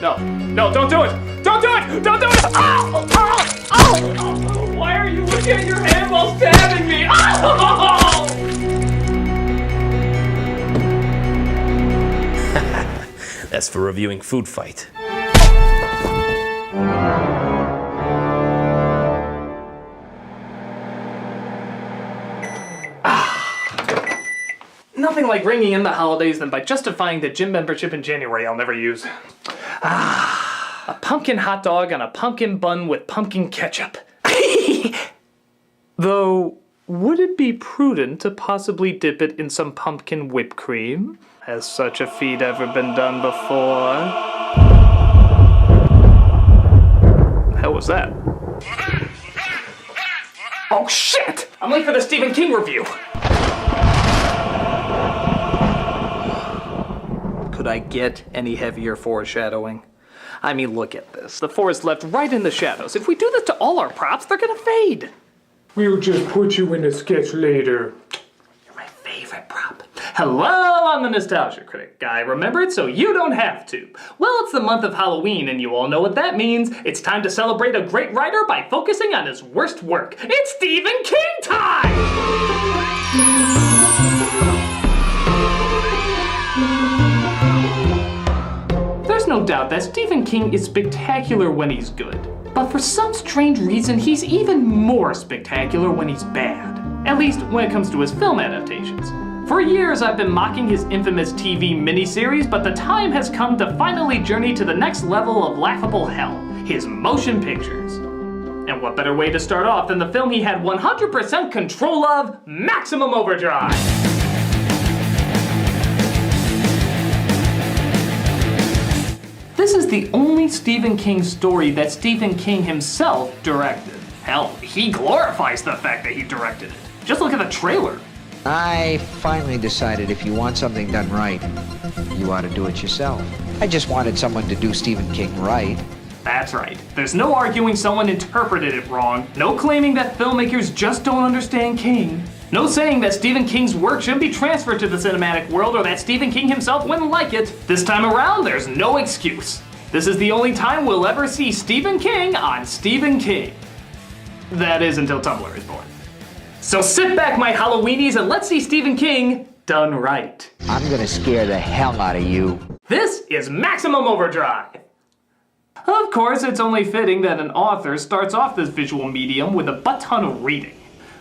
No, no, don't do it! Don't do it! Don't do it! Ow! Ow! Ow! Why are you looking at your hand while stabbing me? Ow! That's for reviewing Food Fight. Nothing like ringing in the holidays than by justifying the gym membership in January I'll never use. A pumpkin hot dog on a pumpkin bun with pumpkin ketchup. Though, would it be prudent to possibly dip it in some pumpkin whipped cream? Has such a feat ever been done before? Hell was that? Oh shit! I'm late for the Stephen King review! Could I get any heavier foreshadowing? I mean, look at this. The forest left right in the shadows. If we do this to all our props, they're gonna fade. We'll just put you in a sketch later. You're my favorite prop. Hello, I'm the Nostalgia Critic. I remember it so you don't have to. Well, it's the month of Halloween, and you all know what that means. It's time to celebrate a great writer by focusing on his worst work. It's Stephen King time! There's no doubt that Stephen King is spectacular when he's good. But for some strange reason, he's even more spectacular when he's bad. At least when it comes to his film adaptations. For years, I've been mocking his infamous TV miniseries, but the time has come to finally journey to the next level of laughable hell, his motion pictures. And what better way to start off than the film he had 100% control of, Maximum Overdrive! This is the only Stephen King story that Stephen King himself directed. Hell, he glorifies the fact that he directed it. Just look at the trailer. I finally decided if you want something done right, you ought to do it yourself. I just wanted someone to do Stephen King right. That's right. There's no arguing someone interpreted it wrong. No claiming that filmmakers just don't understand King. No saying that Stephen King's work shouldn't be transferred to the cinematic world or that Stephen King himself wouldn't like it. This time around, there's no excuse. This is the only time we'll ever see Stephen King on Stephen King. That is until Tumblr is born. So sit back, my Halloweenies, and let's see Stephen King done right. I'm gonna scare the hell out of you. This is Maximum Overdrive. Of course, it's only fitting that an author starts off this visual medium with a butt ton of reading.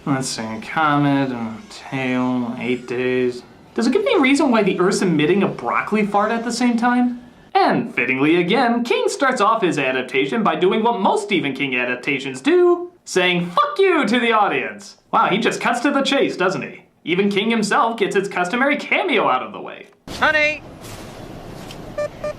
Let's see, a comet, a tail, 8 days. Does it give any reason why the Earth's emitting a broccoli fart at the same time? And fittingly again, King starts off his adaptation by doing what most Stephen King adaptations do, saying fuck you to the audience. Wow, he just cuts to the chase, doesn't he? Even King himself gets its customary cameo out of the way. Honey,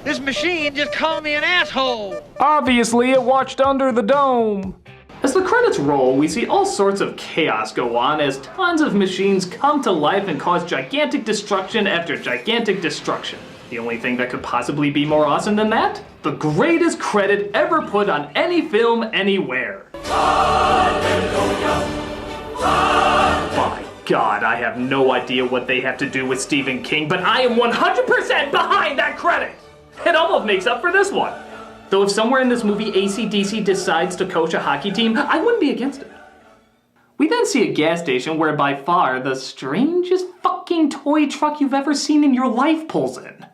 this machine just called me an asshole. Obviously, it watched Under the Dome. As the credits roll, we see all sorts of chaos go on as tons of machines come to life and cause gigantic destruction after gigantic destruction. The only thing that could possibly be more awesome than that? The greatest credit ever put on any film anywhere. My God, I have no idea what they have to do with Stephen King, but I am 100% behind that credit! It almost makes up for this one. Though if somewhere in this movie AC/DC decides to coach a hockey team, I wouldn't be against it. We then see a gas station where by far the strangest fucking toy truck you've ever seen in your life pulls in.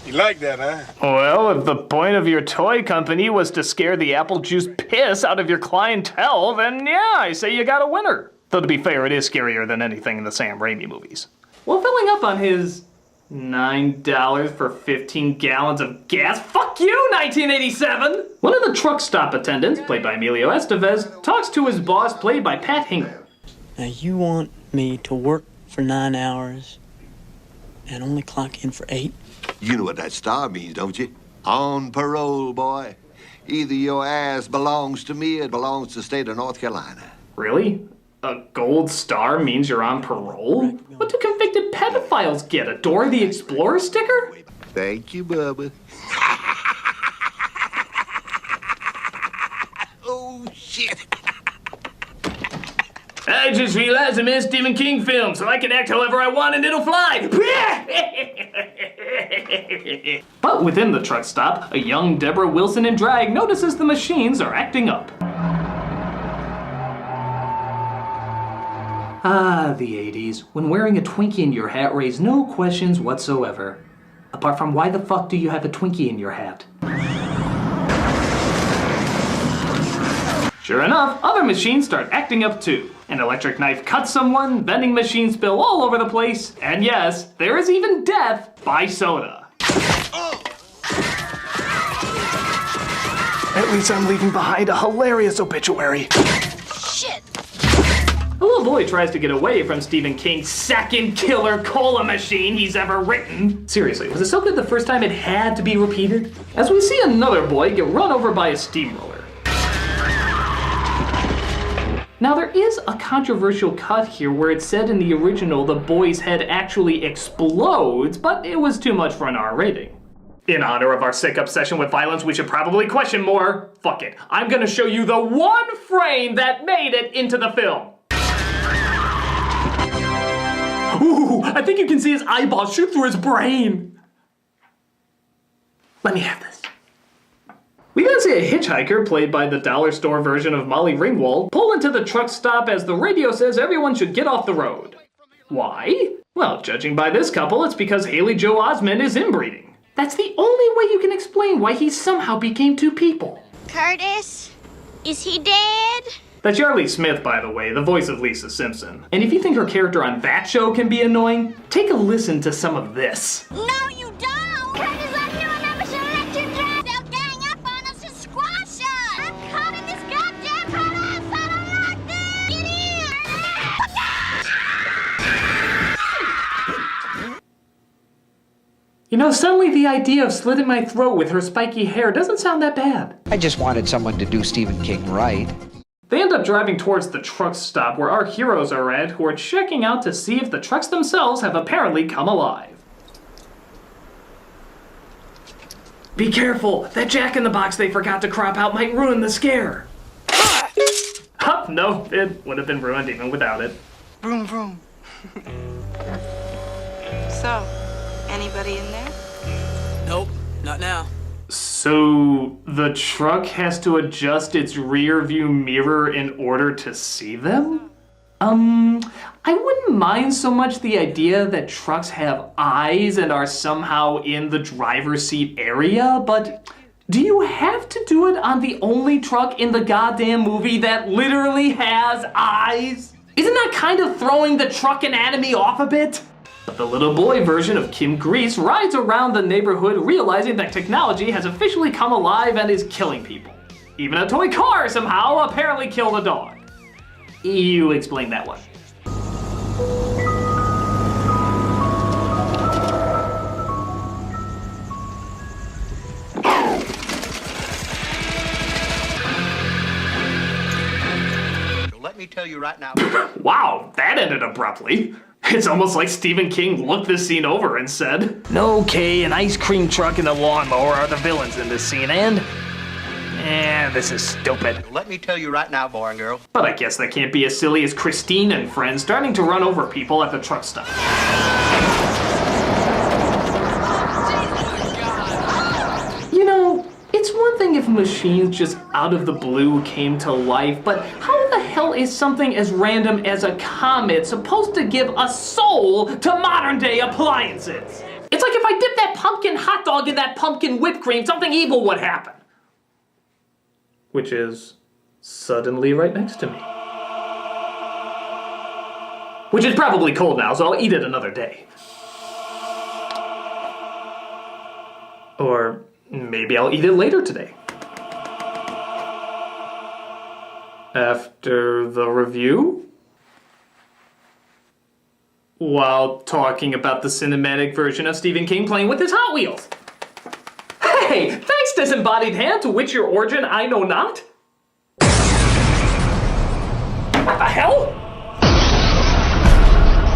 You like that, huh? Well, if the point of your toy company was to scare the apple juice piss out of your clientele, then yeah, I say you got a winner. Though to be fair, it is scarier than anything in the Sam Raimi movies. Well, filling up on his $9 for 15 gallons of gas. Fuck you, 1987! One of the truck stop attendants, played by Emilio Estevez, talks to his boss, played by Pat Hingle. Now you want me to work for 9 hours and only clock in for 8? You know what that star means, don't you? On parole, boy. Either your ass belongs to me or it belongs to the state of North Carolina. Really? A gold star means you're on parole? What do convicted pedophiles get? A Dora the Explorer sticker? Thank you, Bubba. Oh, shit. I just realized I'm in a Stephen King film, so I can act however I want and it'll fly. But within the truck stop, a young Deborah Wilson in drag notices the machines are acting up. Ah, the 80s, when wearing a Twinkie in your hat raised no questions whatsoever. Apart from why the fuck do you have a Twinkie in your hat? Sure enough, other machines start acting up too. An electric knife cuts someone, vending machines spill all over the place, and yes, there is even death by soda. At least I'm leaving behind a hilarious obituary. Shit! A little boy tries to get away from Stephen King's second killer cola machine he's ever written. Seriously, was it so good the first time it had to be repeated? As we see another boy get run over by a steamroller. Now there is a controversial cut here where it said in the original the boy's head actually explodes, but it was too much for an R rating. In honor of our sick obsession with violence, we should probably question more. Fuck it, I'm gonna show you the one frame that made it into the film. Ooh, I think you can see his eyeball shoot through his brain. Let me have this. We then see a hitchhiker, played by the dollar store version of Molly Ringwald, pull into the truck stop as the radio says everyone should get off the road. Why? Well, judging by this couple, it's because Haley Joel Osment is inbreeding. That's the only way you can explain why he somehow became two people. Curtis, is he dead? That's Yarly Smith, by the way, the voice of Lisa Simpson. And if you think her character on that show can be annoying, take a listen to some of this. No, you don't! Curtis, I knew I never should have let you drive. They'll gang up on us and squash us! I'm caught in this goddamn Curtis! I don't like this! Get in! You know, suddenly the idea of slitting my throat with her spiky hair doesn't sound that bad. I just wanted someone to do Stephen King right. They end up driving towards the truck stop where our heroes are at, who are checking out to see if the trucks themselves have apparently come alive. Be careful! That jack-in-the-box they forgot to crop out might ruin the scare! Oh, no, it would have been ruined even without it. Vroom, vroom. So, anybody in there? Nope, not now. So, the truck has to adjust its rear view mirror in order to see them? I wouldn't mind so much the idea that trucks have eyes and are somehow in the driver's seat area, but do you have to do it on the only truck in the goddamn movie that literally has eyes? Isn't that kind of throwing the truck anatomy off a bit? But the little boy version of Kim Grease rides around the neighborhood realizing that technology has officially come alive and is killing people. Even a toy car somehow apparently killed a dog. You explain that one. Let me tell you right now. Wow, that ended abruptly. It's almost like Stephen King looked this scene over and said, "Okay, an ice cream truck and a lawnmower are the villains in this scene, and this is stupid." Let me tell you right now, boy and girl. But I guess that can't be as silly as Christine and friends starting to run over people at the truck stop. You know, it's one thing if machines just out of the blue came to life, but how the hell is something as random as a comet supposed to give a soul to modern day appliances? It's like if I dipped that pumpkin hot dog in that pumpkin whipped cream, something evil would happen. Which is suddenly right next to me. Which is probably cold now, so I'll eat it another day. Or maybe I'll eat it later today. After the review? While talking about the cinematic version of Stephen King playing with his Hot Wheels. Hey, thanks, disembodied hand, to which your origin I know not. What the hell?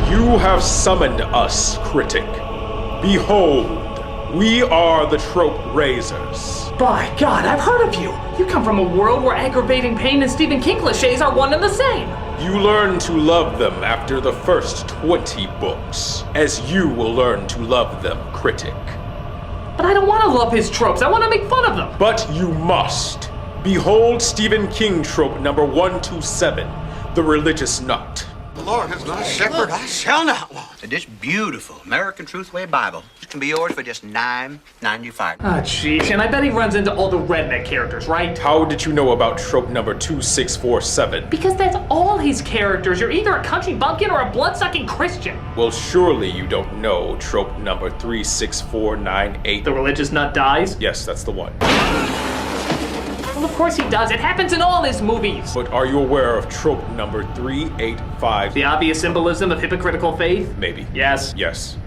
You have summoned us, Critic. Behold, we are the Trope Raisers. By God, I've heard of you. You come from a world where aggravating pain and Stephen King cliches are one and the same. You learn to love them after the first 20 books, as you will learn to love them, Critic. But I don't want to love his tropes, I want to make fun of them. But you must. Behold Stephen King trope number 127, the religious nut. The Lord is my shepherd, I shall not want. This beautiful American Truthway Bible can be yours for just $9.95. Ah, jeez, and I bet he runs into all the redneck characters, right? How did you know about trope number 2647? Because that's all his characters. You're either a country bumpkin or a blood-sucking Christian. Well, surely you don't know trope number 36498. The religious nut dies? Yes, that's the one. Well, of course he does. It happens in all his movies. But are you aware of trope number 385? The obvious symbolism of hypocritical faith? Maybe. Yes. Yes.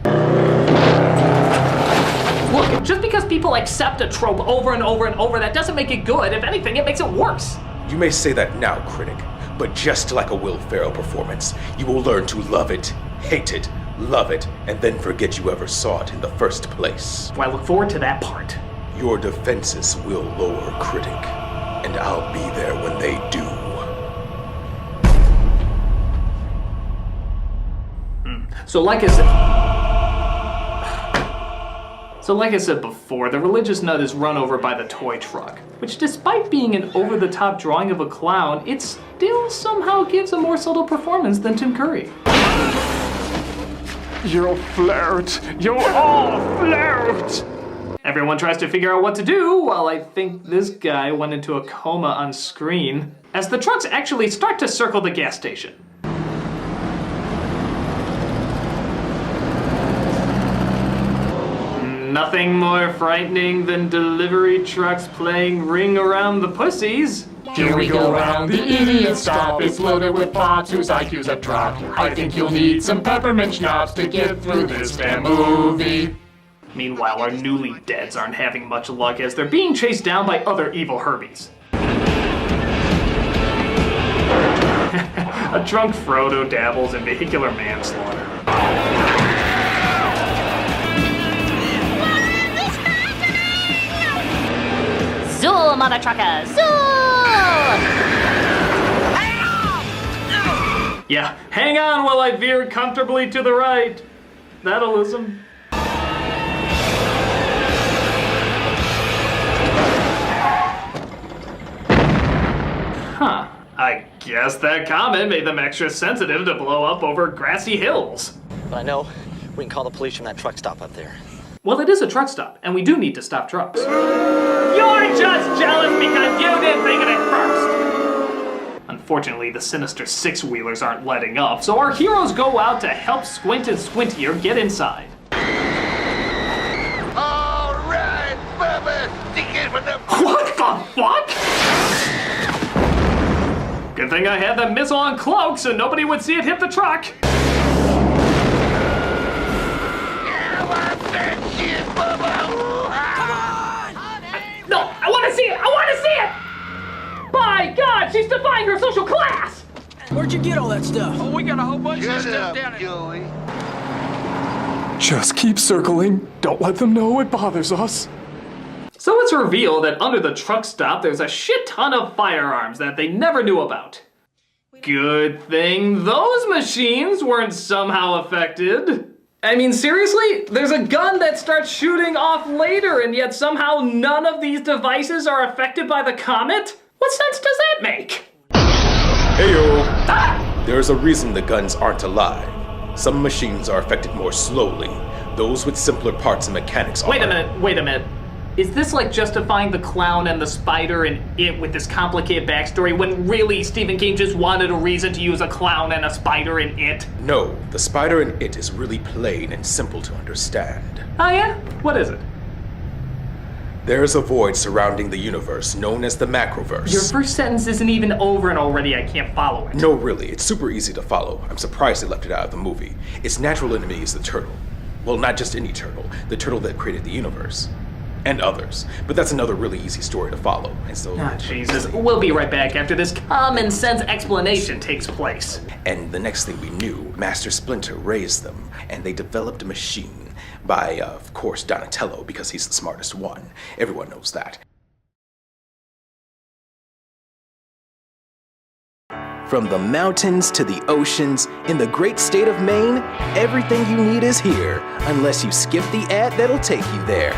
Look, just because people accept a trope over and over and over, that doesn't make it good. If anything, it makes it worse. You may say that now, Critic, but just like a Will Ferrell performance, you will learn to love it, hate it, love it, and then forget you ever saw it in the first place. Well, I look forward to that part. Your defenses will lower, Critic, and I'll be there when they do. So like I said before, the religious nut is run over by the toy truck, which despite being an over-the-top drawing of a clown, it still somehow gives a more subtle performance than Tim Curry. You flirt. You all flirt. Everyone tries to figure out what to do, while I think this guy went into a coma on screen, as the trucks actually start to circle the gas station. Nothing more frightening than delivery trucks playing Ring Around the Pussies. Here we go round the idiot stop. It's loaded with pots whose IQs have dropped. I think you'll need some peppermint schnapps to get through this damn movie. Meanwhile, our newly deads aren't having much luck as they're being chased down by other evil Herbies. A drunk Frodo dabbles in vehicular manslaughter. Zoo, mother trucker, zoo! Yeah, hang on while I veer comfortably to the right. That'll listen. Huh. I guess that comment made them extra sensitive to blow up over grassy hills. But I know we can call the police from that truck stop up there. Well, it is a truck stop, and we do need to stop trucks. You're just jealous because you didn't think of it first! Unfortunately, the sinister six-wheelers aren't letting up, so our heroes go out to help Squint and Squintier get inside. Alright, Bubba! What the fuck? Good thing I had the missile on cloak so nobody would see it hit the truck. No, I want to see it! I want to see it! By God, she's defying her social class! Where'd you get all that stuff? Oh, we got a whole bunch of stuff down here. Just keep circling. Don't let them know it bothers us. So it's revealed that under the truck stop there's a shit ton of firearms that they never knew about. Good thing those machines weren't somehow affected. I mean, seriously? There's a gun that starts shooting off later, and yet somehow none of these devices are affected by the comet? What sense does that make? Heyo! Ah! There's a reason the guns aren't alive. Some machines are affected more slowly. Those with simpler parts and mechanics are. Wait a minute. Is this like justifying the clown and the spider and it with this complicated backstory when really Stephen King just wanted a reason to use a clown and a spider in it? No, the spider in it is really plain and simple to understand. Oh yeah? What is it? There's a void surrounding the universe known as the macroverse. Your first sentence isn't even over and already I can't follow it. No, really, it's super easy to follow. I'm surprised they left it out of the movie. Its natural enemy is the turtle. Well, not just any turtle, the turtle that created the universe. And others. But that's another really easy story to follow. And so Jesus. We'll be right back after this common sense explanation takes place. And the next thing we knew, Master Splinter raised them, and they developed a machine by, of course, Donatello, because he's the smartest one. Everyone knows that. From the mountains to the oceans, in the great state of Maine, everything you need is here, unless you skip the ad that'll take you there.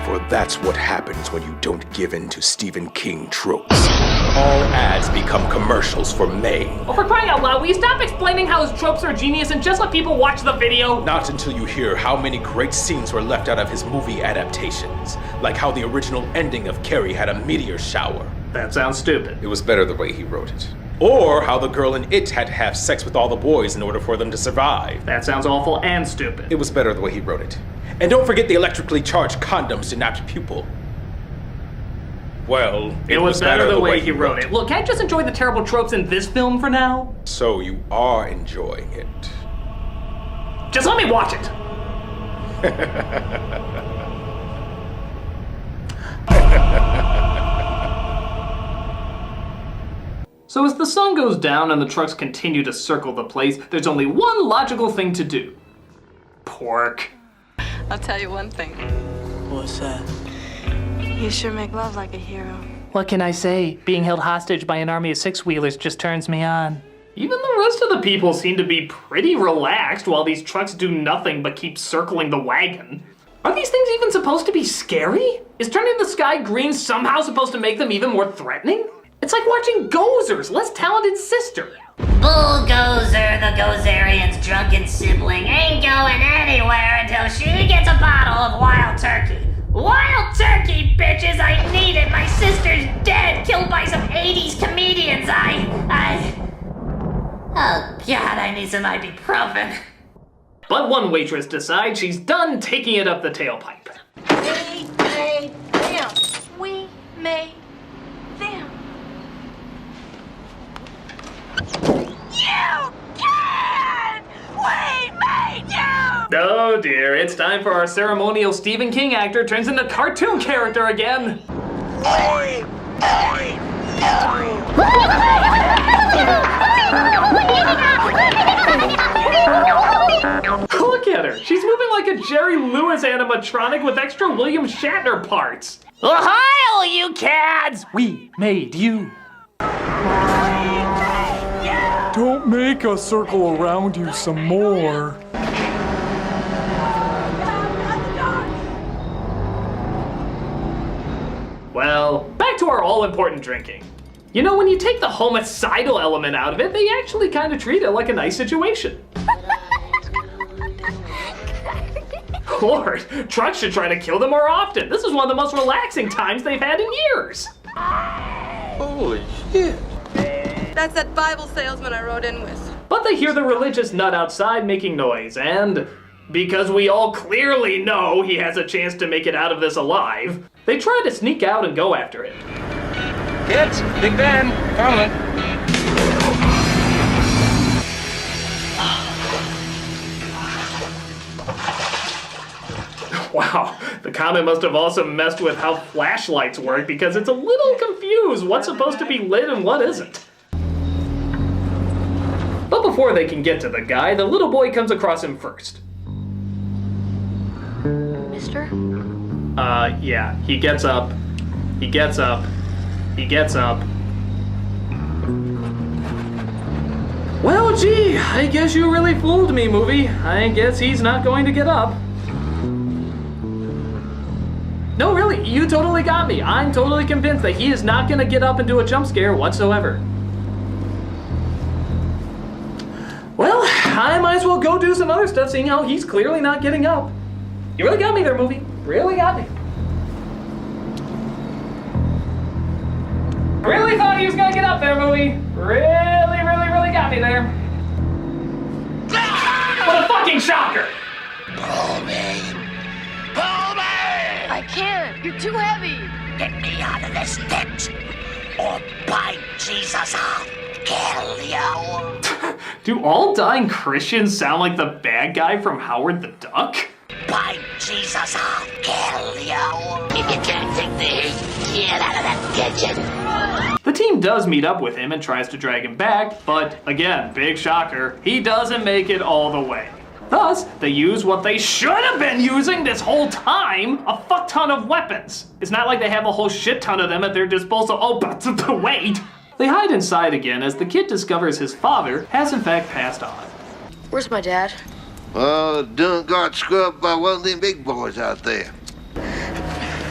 For that's what happens when you don't give in to Stephen King tropes. All ads become commercials for May. Well, for crying out loud, will you stop explaining how his tropes are genius and just let people watch the video? Not until you hear how many great scenes were left out of his movie adaptations. Like how the original ending of Carrie had a meteor shower. That sounds stupid. It was better the way he wrote it. Or how the girl in It had to have sex with all the boys in order for them to survive. That sounds awful and stupid. It was better the way he wrote it. And don't forget the electrically charged condoms to nap pupil. Well, it was better the way he wrote it. Look, can't I just enjoy the terrible tropes in this film for now? So you are enjoying it. Just let me watch it. So as the sun goes down and the trucks continue to circle the place, there's only one logical thing to do. Pork. I'll tell you one thing. What's that? You sure make love like a hero. What can I say? Being held hostage by an army of six-wheelers just turns me on. Even the rest of the people seem to be pretty relaxed while these trucks do nothing but keep circling the wagon. Are these things even supposed to be scary? Is turning the sky green somehow supposed to make them even more threatening? It's like watching Gozer's less talented sister. Bullgozer, the Gozerian's drunken sibling, ain't going anywhere until she gets a bottle of wild turkey. Wild turkey, bitches! I need it! My sister's dead! Killed by some 80s comedians! Oh god, I need some ibuprofen. But one waitress decides she's done taking it up the tailpipe. We made them! We made them! You can! We made you! Oh dear, it's time for our ceremonial Stephen King actor turns into cartoon character again. Look at her. She's moving like a Jerry Lewis animatronic with extra William Shatner parts. Ohio, you cads! We made you. Don't make us circle around you some more. Well, back to our all-important drinking. You know, when you take the homicidal element out of it, they actually kind of treat it like a nice situation. Lord, trucks should try to kill them more often. This is one of the most relaxing times they've had in years. Holy shit. That's that Bible salesman I rode in with. But they hear the religious nut outside making noise, and because we all clearly know he has a chance to make it out of this alive, they try to sneak out and go after him. Kids, Big Ben, coming. Wow, the comet must have also messed with how flashlights work because it's a little confused what's supposed to be lit and what isn't. But before they can get to the guy, the little boy comes across him first. Mister? Yeah, he gets up. He gets up. He gets up. Well, gee, I guess you really fooled me, movie. I guess he's not going to get up. No, really, you totally got me. I'm totally convinced that he is not going to get up and do a jump scare whatsoever. Well, I might as well go do some other stuff, seeing how he's clearly not getting up. You really got me there, movie. Really got me. Really thought he was going to get up there, movie. Really, really, really got me there. What a fucking shocker! Pull me! Pull me! I can't. You're too heavy. Get me out of this ditch, or by Jesus, I'll kill you. Do all dying Christians sound like the bad guy from Howard the Duck? By Jesus, I'll kill you. If you can't take the heat, get out of that kitchen. The team does meet up with him and tries to drag him back, but again, big shocker, he doesn't make it all the way. Thus, they use what they should have been using this whole time, a fuck ton of weapons. It's not like they have a whole shit ton of them at their disposal. Oh, but wait! They hide inside again as the kid discovers his father has in fact passed on. Where's my dad? Done got scrubbed by one of them big boys out there.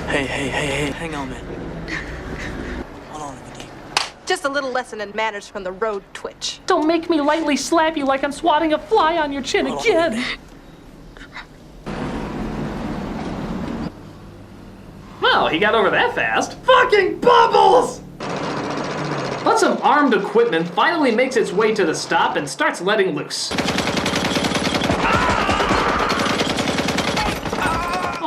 Hey, hang on, man. Hold on a minute. Just a little lesson in manners from the road twitch. Don't make me lightly slap you like I'm swatting a fly on your chin again. Well, he got over that fast. Fucking bubbles! But some armed equipment finally makes its way to the stop and starts letting loose.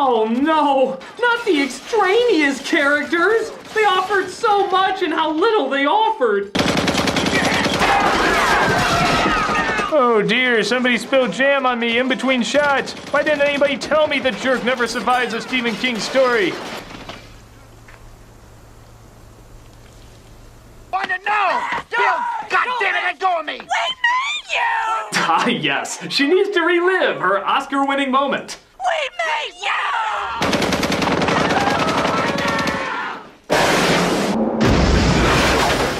Oh no, not the extraneous characters! They offered so much and how little they offered! Oh dear, somebody spilled jam on me in between shots. Why didn't anybody tell me the jerk never survives a Stephen King story? Want to know? Bill, goddammit, let go of me! We made you! Ah yes, she needs to relive her Oscar-winning moment. We made you!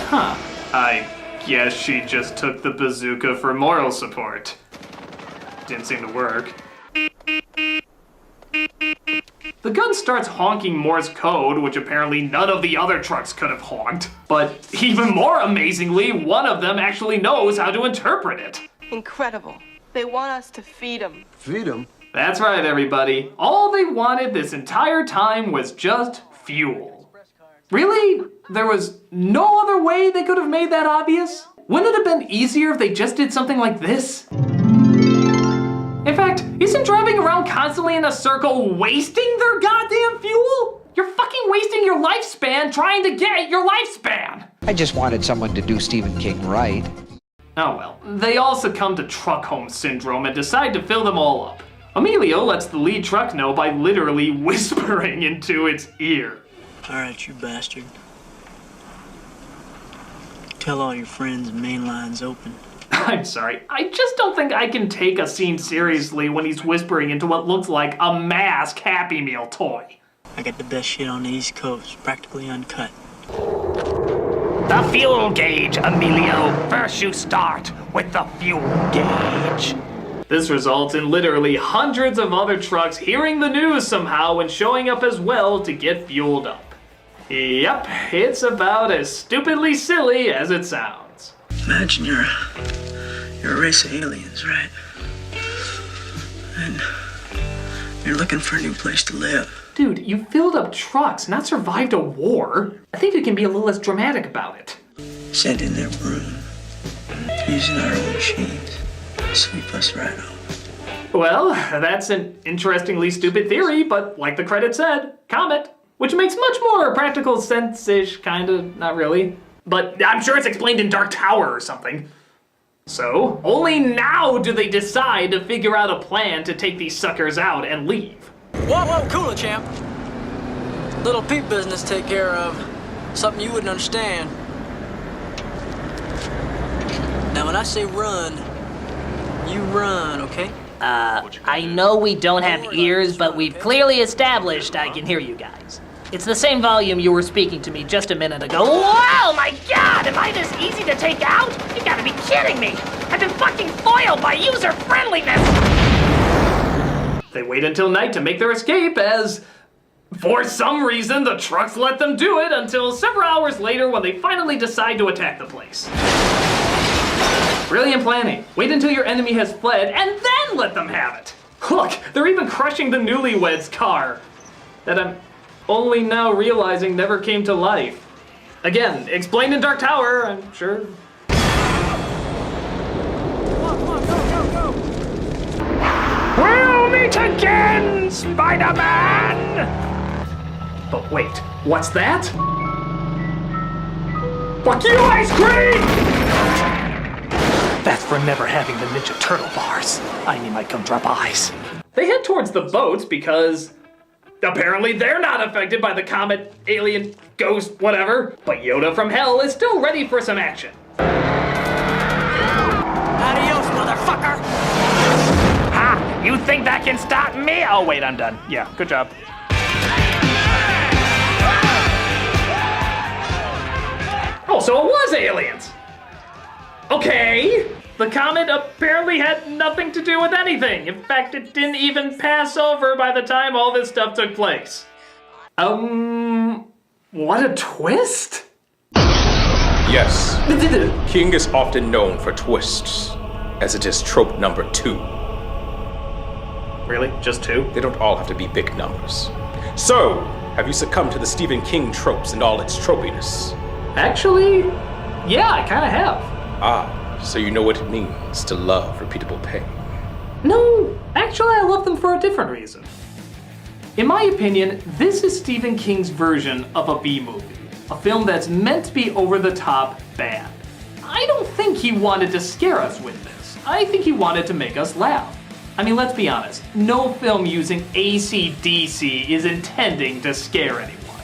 Huh, I guess she just took the bazooka for moral support. Didn't seem to work. The gun starts honking Morse code, which apparently none of the other trucks could have honked. But even more amazingly, one of them actually knows how to interpret it. Incredible. They want us to feed them. Feed them? That's right, everybody. All they wanted this entire time was just fuel. Really? There was no other way they could have made that obvious? Wouldn't it have been easier if they just did something like this? In fact, isn't driving around constantly in a circle wasting their goddamn fuel? You're fucking wasting your lifespan trying to get your lifespan! I just wanted someone to do Stephen King right. Oh well, they all succumb to truck home syndrome and decide to fill them all up. Emilio lets the lead truck know by literally whispering into its ear. Alright, you bastard. Tell all your friends the main line's open. I'm sorry, I just don't think I can take a scene seriously when he's whispering into what looks like a mask Happy Meal toy. I got the best shit on the East Coast, practically uncut. The fuel gauge, Emilio. First you start with the fuel gauge. This results in literally hundreds of other trucks hearing the news somehow and showing up as well to get fueled up. Yep, it's about as stupidly silly as it sounds. Imagine you're a race of aliens, right? And you're looking for a new place to live. Dude, you filled up trucks, not survived a war. I think you can be a little less dramatic about it. Sent in their broom, using our own machines, sweep us right off. Well, that's an interestingly stupid theory, but like the credit said, comet. Which makes much more practical sense-ish, kinda, not really. But I'm sure it's explained in Dark Tower or something. So, only now do they decide to figure out a plan to take these suckers out and leave. Whoa, cooler, champ. Little peep business to take care of. Something you wouldn't understand. Now, when I say run, you run, okay? I know we don't have ears, but we've clearly established I can hear you guys. It's the same volume you were speaking to me just a minute ago. Wow, my God, am I this easy to take out? You gotta be kidding me. I've been fucking foiled by user-friendliness. They wait until night to make their escape as, for some reason, the trucks let them do it until several hours later when they finally decide to attack the place. Brilliant planning. Wait until your enemy has fled and then let them have it. Look, they're even crushing the newlyweds' car that I'm only now realizing never came to life. Again, explained in Dark Tower, I'm sure. Go. We'll meet again, Spider-Man! But wait, what's that? Fuck you, ice cream! That's for never having the Ninja Turtle bars. I need my gumdrop eyes. They head towards the boats because apparently they're not affected by the comet, alien, ghost, whatever. But Yoda from hell is still ready for some action. Adios, motherfucker! Ha! You think that can stop me? Oh wait, I'm done. Yeah, good job. Oh, so it was aliens! Okay! The comet apparently had nothing to do with anything. In fact, it didn't even pass over by the time all this stuff took place. What a twist? Yes. King is often known for twists, as it is trope number 2. Really? Just 2? They don't all have to be big numbers. So, have you succumbed to the Stephen King tropes and all its tropiness? Actually, yeah, I kinda have. Ah, so you know what it means to love repeatable pain. No, actually I love them for a different reason. In my opinion, this is Stephen King's version of a B-movie. A film that's meant to be over-the-top bad. I don't think he wanted to scare us with this. I think he wanted to make us laugh. I mean, let's be honest, no film using AC/DC is intending to scare anyone.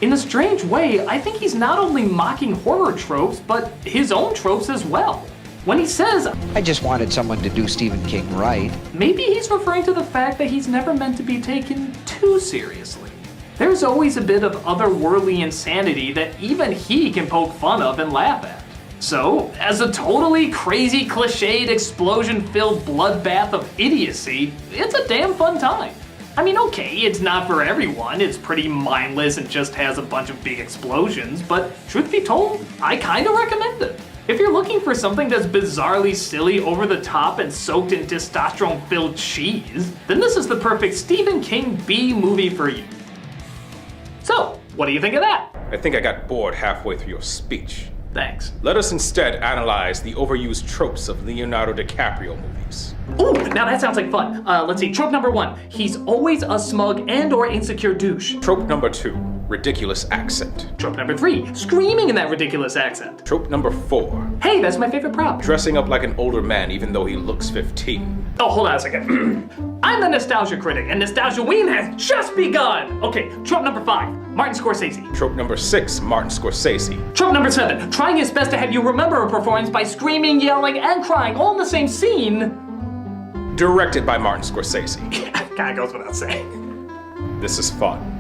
In a strange way, I think he's not only mocking horror tropes, but his own tropes as well. When he says, I just wanted someone to do Stephen King right, maybe he's referring to the fact that he's never meant to be taken too seriously. There's always a bit of otherworldly insanity that even he can poke fun of and laugh at. So, as a totally crazy, cliched, explosion-filled bloodbath of idiocy, it's a damn fun time. I mean, okay, it's not for everyone, it's pretty mindless and just has a bunch of big explosions, but truth be told, I kinda recommend it. If you're looking for something that's bizarrely silly, over the top, and soaked in testosterone-filled cheese, then this is the perfect Stephen King B movie for you. So, what do you think of that? I think I got bored halfway through your speech. Thanks. Let us instead analyze the overused tropes of Leonardo DiCaprio movies. Ooh, now that sounds like fun. Let's see, trope number 1. He's always a smug and or insecure douche. Trope number 2. Ridiculous accent. Trope number 3. Screaming in that ridiculous accent. Trope number 4. Hey, that's my favorite prop. Dressing up like an older man even though he looks 15. Oh, hold on a second. I'm the Nostalgia Critic, and Nostalgia Ween has just begun! Okay, trope number 5. Martin Scorsese. Trope number 6. Martin Scorsese. Trope number 7. Trying his best to have you remember a performance by screaming, yelling, and crying all in the same scene. Directed by Martin Scorsese. Kinda goes without saying. This is fun.